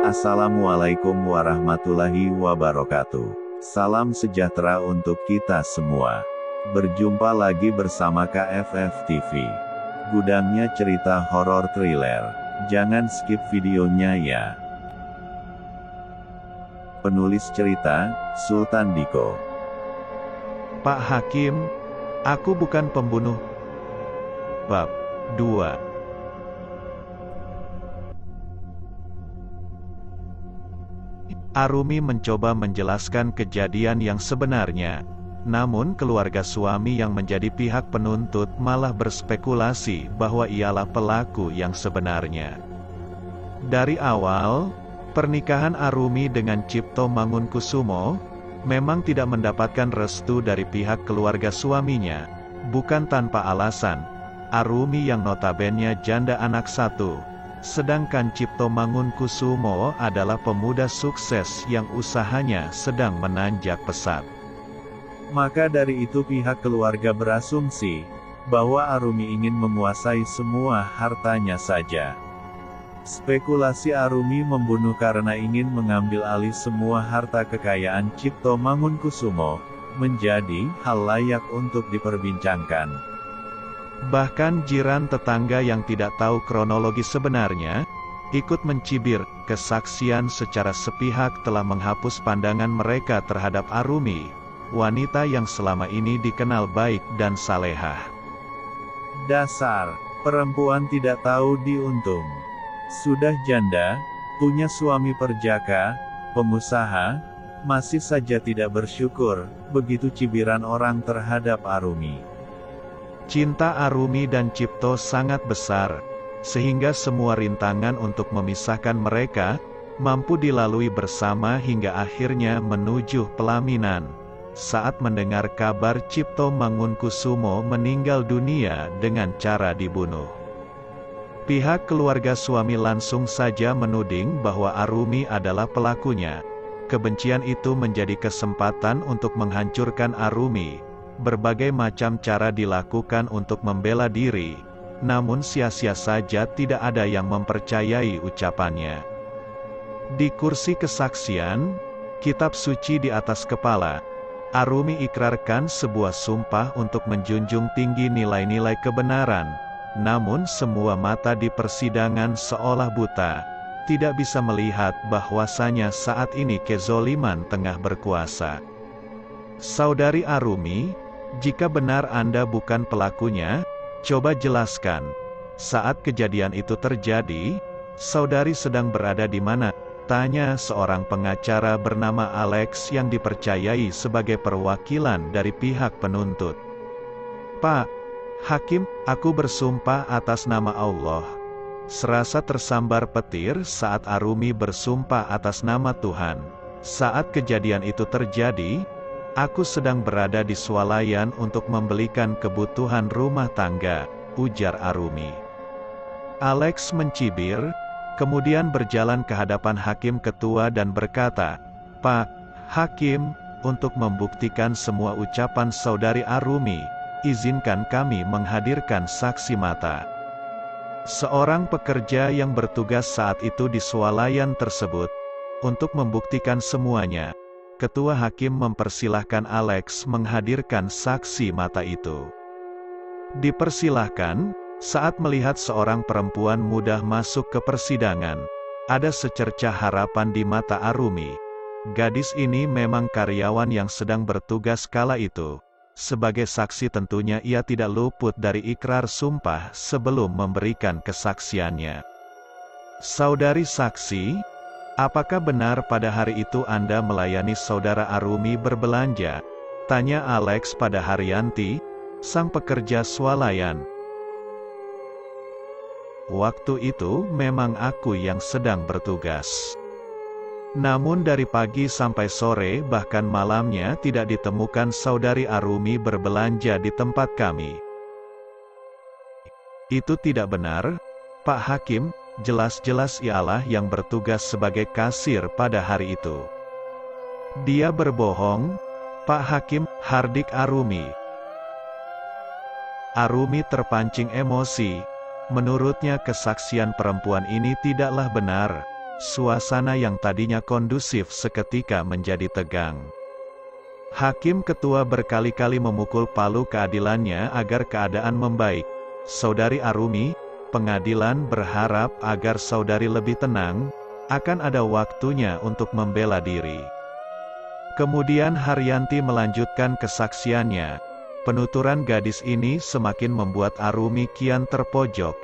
Assalamualaikum warahmatullahi wabarakatuh. Salam sejahtera untuk kita semua. Berjumpa lagi bersama KFF TV. Gudangnya cerita horor thriller. Jangan skip videonya ya. Penulis cerita, Sultan Diko. Pak Hakim, aku bukan pembunuh. Bab 2. Arumi mencoba menjelaskan kejadian yang sebenarnya. Namun keluarga suami yang menjadi pihak penuntut malah berspekulasi bahwa ialah pelaku yang sebenarnya. Dari awal, pernikahan Arumi dengan Cipto Mangunkusumo memang tidak mendapatkan restu dari pihak keluarga suaminya. Bukan tanpa alasan, Arumi yang notabene janda anak satu, sedangkan Cipto Mangunkusumo adalah pemuda sukses yang usahanya sedang menanjak pesat. Maka dari itu pihak keluarga berasumsi bahwa Arumi ingin menguasai semua hartanya saja. Spekulasi Arumi membunuh karena ingin mengambil alih semua harta kekayaan Cipto Mangunkusumo menjadi hal layak untuk diperbincangkan. Bahkan jiran tetangga yang tidak tahu kronologi sebenarnya, ikut mencibir, kesaksian secara sepihak telah menghapus pandangan mereka terhadap Arumi, wanita yang selama ini dikenal baik dan salehah. Dasar, perempuan tidak tahu diuntung. Sudah janda, punya suami perjaka, pengusaha, masih saja tidak bersyukur, begitu cibiran orang terhadap Arumi. Cinta Arumi dan Cipto sangat besar, sehingga semua rintangan untuk memisahkan mereka, mampu dilalui bersama hingga akhirnya menuju pelaminan. Saat mendengar kabar Cipto Mangunkusumo meninggal dunia dengan cara dibunuh, pihak keluarga suami langsung saja menuding bahwa Arumi adalah pelakunya. Kebencian itu menjadi kesempatan untuk menghancurkan Arumi. Berbagai macam cara dilakukan untuk membela diri, namun sia-sia saja, tidak ada yang mempercayai ucapannya. Di kursi kesaksian, kitab suci di atas kepala, Arumi ikrarkan sebuah sumpah untuk menjunjung tinggi nilai-nilai kebenaran. Namun semua mata di persidangan seolah buta, tidak bisa melihat bahwasanya saat ini kezoliman tengah berkuasa. Saudari Arumi, jika benar Anda bukan pelakunya, coba jelaskan. Saat kejadian itu terjadi, saudari sedang berada di mana? Tanya seorang pengacara bernama Alex yang dipercayai sebagai perwakilan dari pihak penuntut. Pak Hakim, aku bersumpah atas nama Allah. Serasa tersambar petir saat Arumi bersumpah atas nama Tuhan. Saat kejadian itu terjadi, aku sedang berada di swalayan untuk membelikan kebutuhan rumah tangga, ujar Arumi. Alex mencibir, kemudian berjalan ke hadapan hakim ketua dan berkata, Pak Hakim, untuk membuktikan semua ucapan saudari Arumi, izinkan kami menghadirkan saksi mata. Seorang pekerja yang bertugas saat itu di swalayan tersebut, untuk membuktikan semuanya, Ketua Hakim mempersilahkan Alex menghadirkan saksi mata itu. Dipersilahkan, saat melihat seorang perempuan muda masuk ke persidangan, ada secercah harapan di mata Arumi. Gadis ini memang karyawan yang sedang bertugas kala itu. Sebagai saksi tentunya ia tidak luput dari ikrar sumpah sebelum memberikan kesaksiannya. Saudari saksi, apakah benar pada hari itu Anda melayani saudara Arumi berbelanja? Tanya Alex pada Haryanti, sang pekerja swalayan. Waktu itu memang aku yang sedang bertugas. Namun dari pagi sampai sore bahkan malamnya tidak ditemukan saudari Arumi berbelanja di tempat kami. Itu tidak benar, Pak Hakim. Jelas-jelas ialah yang bertugas sebagai kasir pada hari itu. Dia berbohong, Pak Hakim, hardik Arumi. Arumi terpancing emosi. Menurutnya kesaksian perempuan ini tidaklah benar. suasana yang tadinya kondusif seketika menjadi tegang. Hakim ketua berkali-kali memukul palu keadilannya agar keadaan membaik. Saudari Arumi, pengadilan berharap agar saudari lebih tenang, akan ada waktunya untuk membela diri. Kemudian Haryanti melanjutkan kesaksiannya. Penuturan gadis ini semakin membuat Arumi kian terpojok.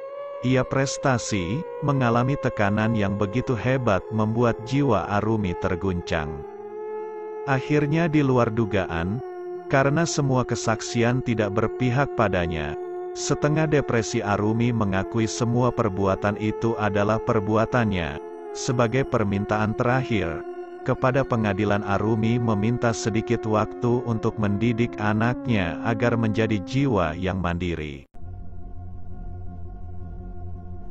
Ia prestasi, mengalami tekanan yang begitu hebat membuat jiwa Arumi terguncang. Akhirnya di luar dugaan, karena semua kesaksian tidak berpihak padanya, setengah depresi Arumi mengakui semua perbuatan itu adalah perbuatannya. Sebagai permintaan terakhir, kepada pengadilan Arumi meminta sedikit waktu untuk mendidik anaknya agar menjadi jiwa yang mandiri.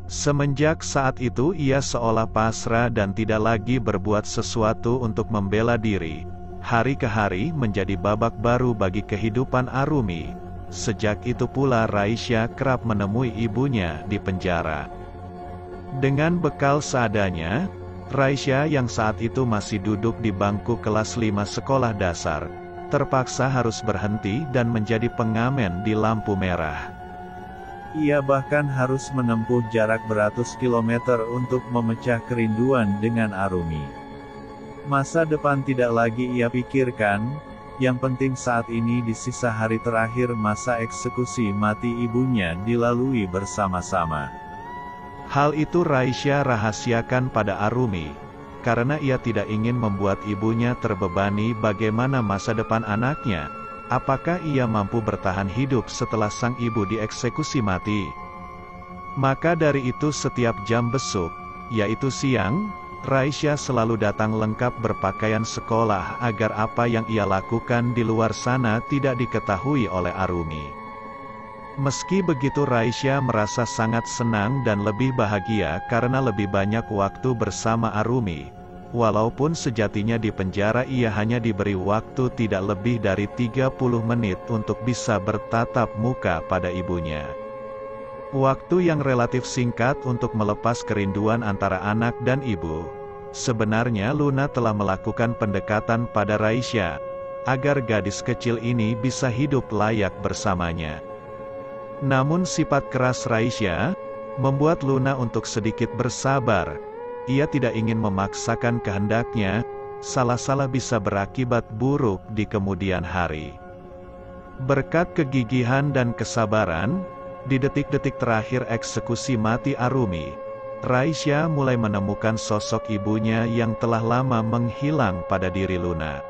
Semenjak saat itu ia seolah pasrah dan tidak lagi berbuat sesuatu untuk membela diri. Hari ke hari menjadi babak baru bagi kehidupan Arumi. Sejak itu pula Raisya kerap menemui ibunya di penjara. Dengan bekal seadanya, Raisya yang saat itu masih duduk di bangku kelas 5 sekolah dasar, terpaksa harus berhenti dan menjadi pengamen di lampu merah. Ia bahkan harus menempuh jarak beratus kilometer untuk memecah kerinduan dengan Arumi. Masa depan tidak lagi ia pikirkan, yang penting saat ini di sisa hari terakhir masa eksekusi mati ibunya dilalui bersama-sama. Hal itu Raisya rahasiakan pada Arumi, karena ia tidak ingin membuat ibunya terbebani bagaimana masa depan anaknya. Apakah ia mampu bertahan hidup setelah sang ibu dieksekusi mati? Maka dari itu setiap jam besuk, yaitu siang, Raisya selalu datang lengkap berpakaian sekolah agar apa yang ia lakukan di luar sana tidak diketahui oleh Arumi. Meski begitu Raisya merasa sangat senang dan lebih bahagia karena lebih banyak waktu bersama Arumi. Walaupun sejatinya di penjara ia hanya diberi waktu tidak lebih dari 30 menit untuk bisa bertatap muka pada ibunya. Waktu yang relatif singkat untuk melepas kerinduan antara anak dan ibu. Sebenarnya Luna telah melakukan pendekatan pada Raisya, agar gadis kecil ini bisa hidup layak bersamanya. Namun sifat keras Raisya membuat Luna untuk sedikit bersabar. Ia tidak ingin memaksakan kehendaknya, salah-salah bisa berakibat buruk di kemudian hari. Berkat kegigihan dan kesabaran, di detik-detik terakhir eksekusi mati Arumi, Raisya mulai menemukan sosok ibunya yang telah lama menghilang pada diri Luna.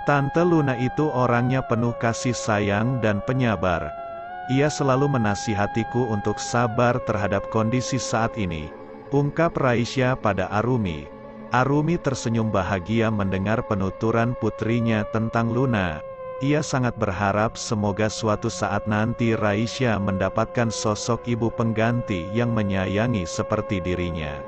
Tante Luna itu orangnya penuh kasih sayang dan penyabar. Ia selalu menasihatiku untuk sabar terhadap kondisi saat ini, ungkap Raisya pada Arumi. Arumi tersenyum bahagia mendengar penuturan putrinya tentang Luna. Ia sangat berharap semoga suatu saat nanti Raisya mendapatkan sosok ibu pengganti yang menyayangi seperti dirinya.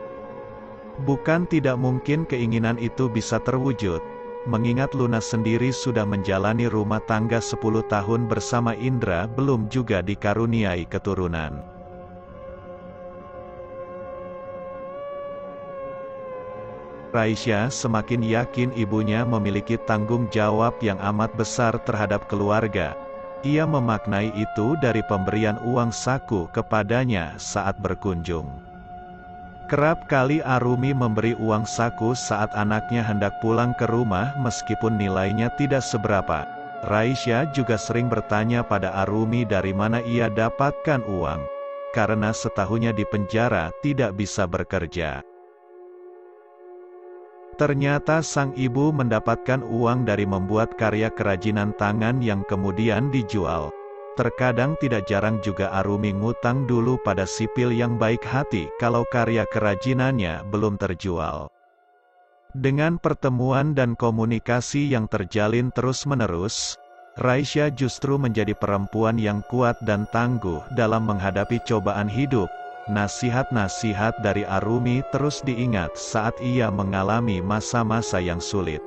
Bukan tidak mungkin keinginan itu bisa terwujud, mengingat Luna sendiri sudah menjalani rumah tangga 10 tahun bersama Indra belum juga dikaruniai keturunan. Raisya semakin yakin ibunya memiliki tanggung jawab yang amat besar terhadap keluarga. Ia memaknai itu dari pemberian uang saku kepadanya saat berkunjung. Kerap kali Arumi memberi uang saku saat anaknya hendak pulang ke rumah meskipun nilainya tidak seberapa. Raisya juga sering bertanya pada Arumi dari mana ia dapatkan uang, karena setahunnya di penjara tidak bisa bekerja. Ternyata sang ibu mendapatkan uang dari membuat karya kerajinan tangan yang kemudian dijual. Terkadang tidak jarang juga Arumi ngutang dulu pada sipil yang baik hati kalau karya kerajinannya belum terjual. Dengan pertemuan dan komunikasi yang terjalin terus-menerus, Raisya justru menjadi perempuan yang kuat dan tangguh dalam menghadapi cobaan hidup. Nasihat-nasihat dari Arumi terus diingat saat ia mengalami masa-masa yang sulit.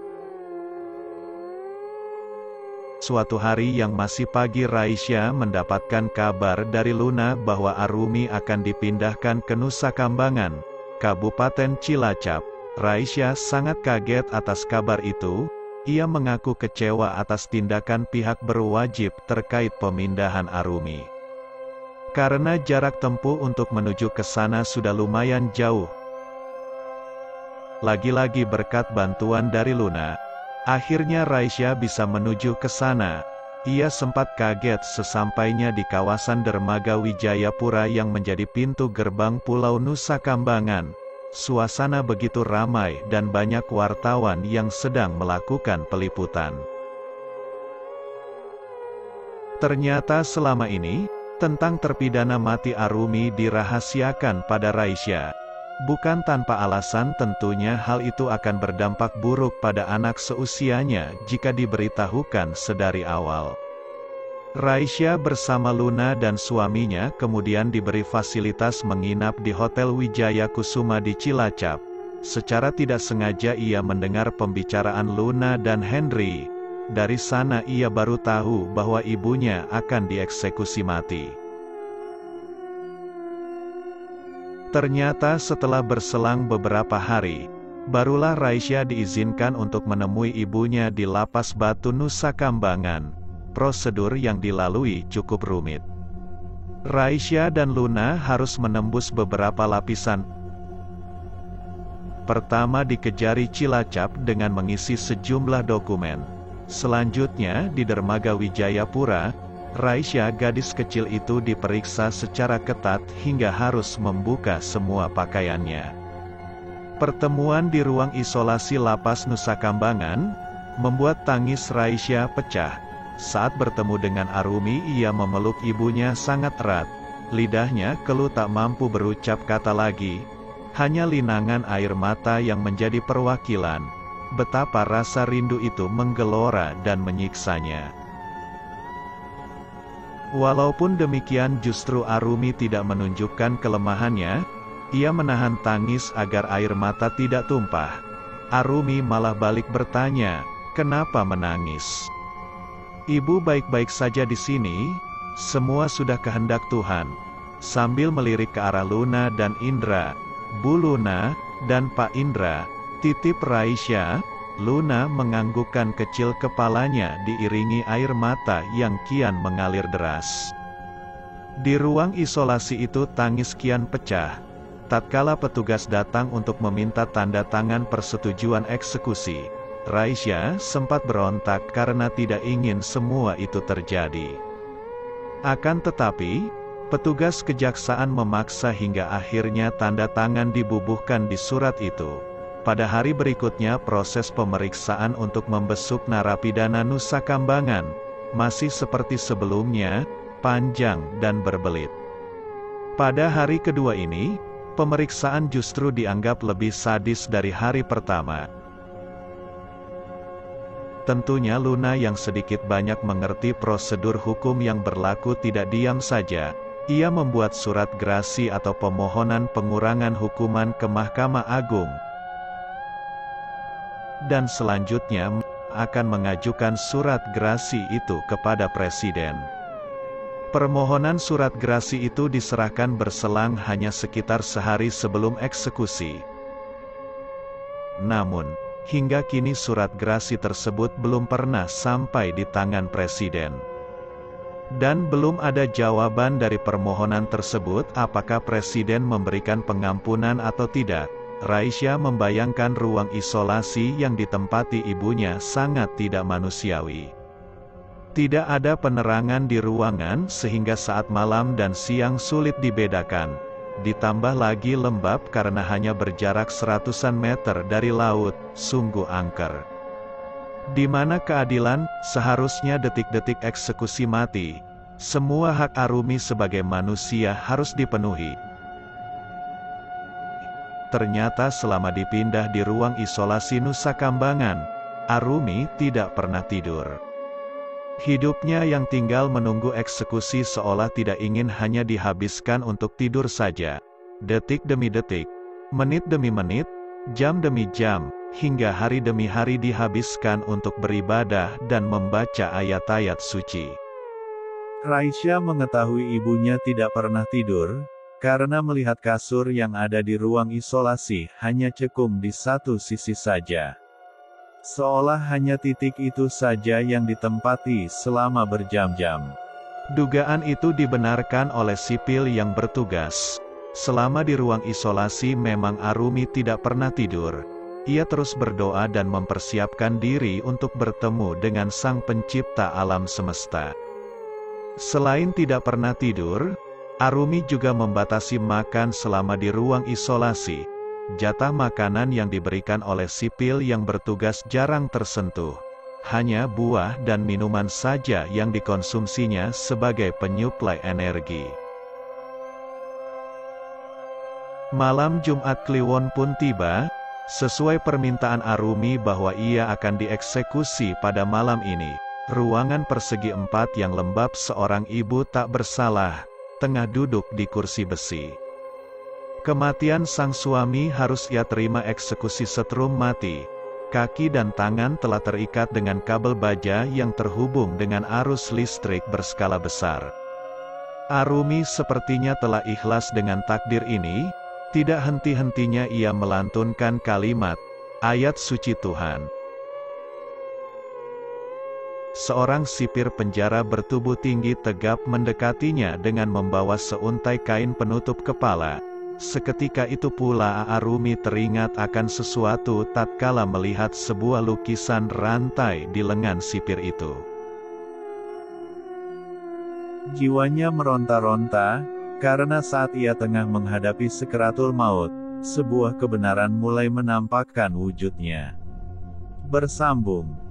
Suatu hari yang masih pagi Raisya mendapatkan kabar dari Luna bahwa Arumi akan dipindahkan ke Nusa Kambangan. Kabupaten Cilacap. Raisya sangat kaget atas kabar itu. Ia mengaku kecewa atas tindakan pihak berwajib terkait pemindahan Arumi. Karena jarak tempuh untuk menuju ke sana sudah lumayan jauh. Lagi-lagi berkat bantuan dari Luna, akhirnya Raisya bisa menuju ke sana. Ia sempat kaget sesampainya di kawasan Dermaga Wijayapura yang menjadi pintu gerbang Pulau Nusa Kambangan. Suasana begitu ramai dan banyak wartawan yang sedang melakukan peliputan. Ternyata selama ini, tentang terpidana mati Arumi dirahasiakan pada Raisya. Bukan tanpa alasan, tentunya hal itu akan berdampak buruk pada anak seusianya jika diberitahukan sedari awal. Raisya bersama Luna dan suaminya kemudian diberi fasilitas menginap di Hotel Wijaya Kusuma di Cilacap. Secara tidak sengaja ia mendengar pembicaraan Luna dan Henry. Dari sana ia baru tahu bahwa ibunya akan dieksekusi mati. Ternyata setelah berselang beberapa hari, barulah Raisya diizinkan untuk menemui ibunya di Lapas Batu Nusa Kambangan. Prosedur yang dilalui cukup rumit. Raisya dan Luna harus menembus beberapa lapisan. Pertama di Kejari Cilacap dengan mengisi sejumlah dokumen. Selanjutnya di Dermaga Wijayapura, Raisya gadis kecil itu diperiksa secara ketat hingga harus membuka semua pakaiannya. Pertemuan di ruang isolasi Lapas Nusa Kambangan membuat tangis Raisya pecah. Saat bertemu dengan Arumi, ia memeluk ibunya sangat erat. Lidahnya keluh tak mampu berucap kata lagi. Hanya linangan air mata yang menjadi perwakilan betapa rasa rindu itu menggelora dan menyiksanya. Walaupun demikian, justru Arumi tidak menunjukkan kelemahannya. Ia menahan tangis agar air mata tidak tumpah. Arumi malah balik bertanya, "Kenapa menangis?" "Ibu baik-baik saja di sini, semua sudah kehendak Tuhan." Sambil melirik ke arah Luna dan Indra, "Bu Luna dan Pak Indra, titip Raisya." Luna menganggukkan kecil kepalanya diiringi air mata yang kian mengalir deras. Di ruang isolasi itu tangis kian pecah. Tatkala petugas datang untuk meminta tanda tangan persetujuan eksekusi, Raisya sempat berontak karena tidak ingin semua itu terjadi. Akan tetapi, petugas kejaksaan memaksa hingga akhirnya tanda tangan dibubuhkan di surat itu. Pada hari berikutnya proses pemeriksaan untuk membesuk narapidana Nusa Kambangan masih seperti sebelumnya, panjang dan berbelit. Pada hari kedua ini, pemeriksaan justru dianggap lebih sadis dari hari pertama. Tentunya Luna yang sedikit banyak mengerti prosedur hukum yang berlaku tidak diam saja. Ia membuat surat grasi atau pemohonan pengurangan hukuman ke Mahkamah Agung. Dan selanjutnya akan mengajukan surat grasi itu kepada Presiden. Permohonan surat grasi itu diserahkan berselang hanya sekitar sehari sebelum eksekusi. Namun, hingga kini surat grasi tersebut belum pernah sampai di tangan Presiden. Dan belum ada jawaban dari permohonan tersebut apakah Presiden memberikan pengampunan atau tidak. Raisya membayangkan ruang isolasi yang ditempati ibunya sangat tidak manusiawi. Tidak ada penerangan di ruangan sehingga saat malam dan siang sulit dibedakan. Ditambah lagi lembab karena hanya berjarak seratusan meter dari laut, sungguh angker. Di mana keadilan, seharusnya detik-detik eksekusi mati. Semua hak Arumi sebagai manusia harus dipenuhi. Ternyata selama dipindah di ruang isolasi Nusa Kambangan, Arumi tidak pernah tidur. Hidupnya yang tinggal menunggu eksekusi seolah tidak ingin hanya dihabiskan untuk tidur saja. Detik demi detik, menit demi menit, jam demi jam, hingga hari demi hari dihabiskan untuk beribadah dan membaca ayat-ayat suci. Raisya mengetahui ibunya tidak pernah tidur. Karena melihat kasur yang ada di ruang isolasi hanya cekung di satu sisi saja. Seolah hanya titik itu saja yang ditempati selama berjam-jam. Dugaan itu dibenarkan oleh sipil yang bertugas. Selama di ruang isolasi memang Arumi tidak pernah tidur. Ia terus berdoa dan mempersiapkan diri untuk bertemu dengan Sang Pencipta alam semesta. Selain tidak pernah tidur, Arumi juga membatasi makan selama di ruang isolasi. Jatah makanan yang diberikan oleh sipil yang bertugas jarang tersentuh. Hanya buah dan minuman saja yang dikonsumsinya sebagai penyuplai energi. Malam Jumat Kliwon pun tiba, sesuai permintaan Arumi bahwa ia akan dieksekusi pada malam ini. Ruangan persegi 4 yang lembab seorang ibu tak bersalah, tengah duduk di kursi besi. Kematian sang suami harus ia terima eksekusi setrum mati. Kaki dan tangan telah terikat dengan kabel baja yang terhubung dengan arus listrik berskala besar. Arumi sepertinya telah ikhlas dengan takdir ini. Tidak henti-hentinya ia melantunkan kalimat, ayat suci Tuhan. Seorang sipir penjara bertubuh tinggi tegap mendekatinya dengan membawa seuntai kain penutup kepala. Seketika itu pula Arumi teringat akan sesuatu tatkala melihat sebuah lukisan rantai di lengan sipir itu. Jiwanya meronta-ronta, karena saat ia tengah menghadapi sekaratul maut, sebuah kebenaran mulai menampakkan wujudnya. Bersambung.